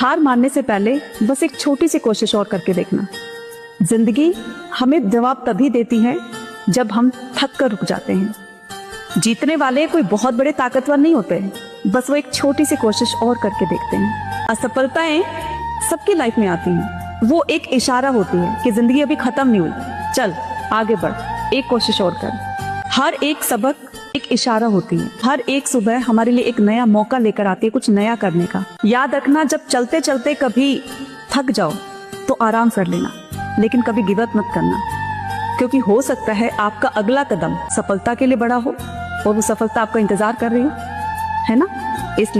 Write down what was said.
हार मानने से पहले बस एक छोटी सी कोशिश और करके देखना। जिंदगी हमें जवाब तभी देती है जब हम थक कर रुक जाते हैं। जीतने वाले कोई बहुत बड़े ताकतवर नहीं होते, बस वो एक छोटी सी कोशिश और करके देखते हैं। असफलताएं सबकी लाइफ में आती हैं, वो एक इशारा होती है कि जिंदगी अभी खत्म नहीं हुई, चल आगे बढ़, एक कोशिश और कर। हर एक सबक एक इशारा होती है, हर एक सुबह हमारे लिए एक नया मौका लेकर आती है कुछ नया करने का। याद रखना, जब चलते चलते कभी थक जाओ तो आराम कर लेना, लेकिन कभी गिव अप मत करना, क्योंकि हो सकता है आपका अगला कदम सफलता के लिए बड़ा हो और वो सफलता आपका इंतजार कर रही हो, है ना।